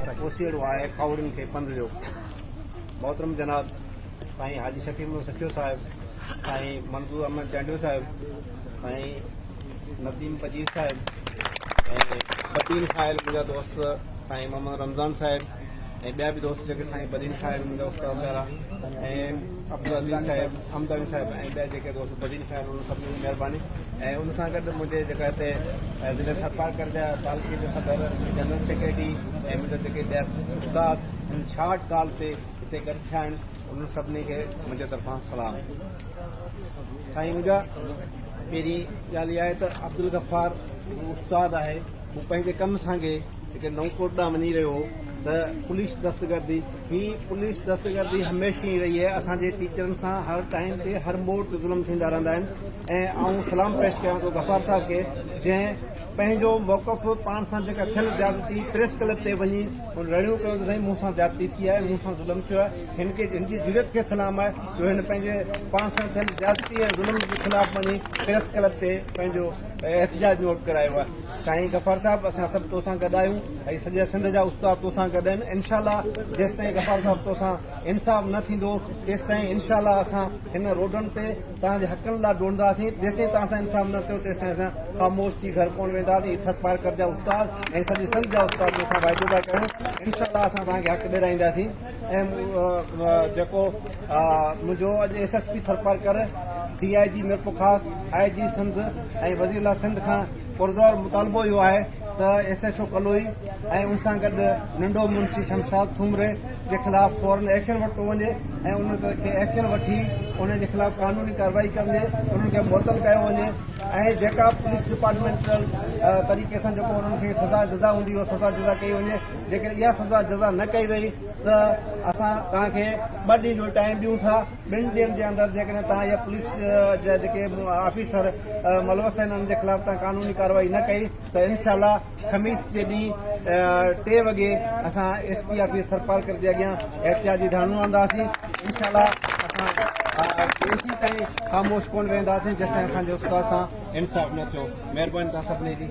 ओसीड़ो आहे खाउरनि खे पंध जो। मोहतरम जनाब साईं हाजी शकील सचो साहिब, साईं मंजूर अहमद चांडियो साहिब, साईं नदीम पजीर साहिब, बदीन खायल मुंहिंजा दोस्त साईं मोहम्मद रमज़ान साहिब ऐं ॿिया बि दोस्त जेके साईं बदीन खायल मुंहिंजा उस्ताद प्यारा ऐं अब्दुल अज़ीज़ साहिब, हमदनी साहिब ऐं ॿिया जेके दोस्त बदीन खायल उन सभिनी जी महिरबानी। ऐं उन सां गॾु मुंहिंजे जेका हिते ज़िले थरपारकर जा तालुके जे सदर जनरल सेक्रेटरी ऐं मुंहिंजा जेके ॿिया उस्ताद शॉर्ट कॉल ते हिते गॾु थिया आहिनि उन्हनि सभिनी खे मुंहिंजे तरफ़ां सलाम। साईं मुंहिंजा पहिरीं ॻाल्हि इहा आहे त अब्दुल गफ़ार उस्ताद आहे, हू पंहिंजे कम सां गे जेके नवकोट ॾांहुं वञी रहियो हो त पुलिस दस्तगर्दी ही पुलिस दस्तगर्दी हमेशह ई रही आहे। असांजे टीचरनि सां हर टाइम ते हर मोड़ ते ज़ुल्म थींदा रहंदा आहिनि ऐं आऊं सलाम पेश कयां थो गफ़ार साहिब खे जंहिं पंहिंजो मौक़फ़ पाण सां जेका थियल ज़्यादती प्रेस क्लब ते वञी रड़ियूं कयो त साईं मूंसां ज़्यादती थी आहे, मूंसां ज़ुल्म थियो आहे। हिन जी जुरत खे सलाम आहे जो हिन पंहिंजे पाण सां थियल ज़्यादती ऐं ज़ुल्म जे ख़िलाफ़ वञी प्रेस क्लब ते पंहिंजो एहतजाज नोट करायो आहे। साईं गफ़ार साहिब असां सभु तोसां गॾु आहियूं ऐं सॼा सिंध जा उस्ताद तोसां गॾु आहिनि। इनशाला जेसिताईं गफ़ार साहिब तोसां इंसाफ़ न थींदो तेसिताईं इनशाला असां हिन रोडनि ते तव्हांजे हक़नि लाइ ढूंढंदासीं। जेसिताईं तव्हां सां इंसाफ़ न थियो तेसिताईं असां ख़ामोश थी घर कोन वेंदासीं। थरपारकर जा उस्ताद ऐं सॼी सिंध जा उस्ताद तोसां वाइदो था कयूं, इनशाला असां तव्हांखे हक़ ॾिराईंदासीं। ऐं जेको मुंहिंजो अॼु SSP थरपारकर DIG मिरपुर ख़ासि IG सिंध ऐं वज़ीर सिंध खां पुरज़ोर मुतालबो इहो आहे त SHO कलोई ऐं उन सां गॾु नंढो मुंशी शमशाद सुमरे जे ख़िलाफ़ फौरन एक्शन वरितो वञे ऐं उनखे एक्शन वठी उन जे ख़िलाफ़ कानूनी कार्रवाई कजे, उन्हनि खे मुअतल कयो वञे ऐं जेका पुलिस डिपार्टमेंटल तरीक़े सां जेको उन्हनि खे सज़ा जज़ा हूंदी उहा सज़ा जज़ा कई वञे। जेकर इहा सज़ा जज़ा न कई वई त असां तव्हांखे 2 ॾींहं जो टाइम ॾियूं था। 2 ॾींहंनि जे अंदरि जेकॾहिं तव्हां इहा पुलिस जा जेके ऑफिसर मुलवस आहिनि उन्हनि जे ख़िलाफ़ तव्हां कानूनी कार्रवाई न कई त इनशाला ख़मीस जे ॾींहुं 3 वॻे असां SP ऑफिस थरपारकर जे अॻियां एहतियाजी धरनो हणंदासीं। इनशाला असां तेसीं ताईं ख़ामोश कोन वेंदासीं जेसिताईं असांजे उस्ताद सां इंसाफ़ न थियो। महिरबानी तव्हां सभिनी जी।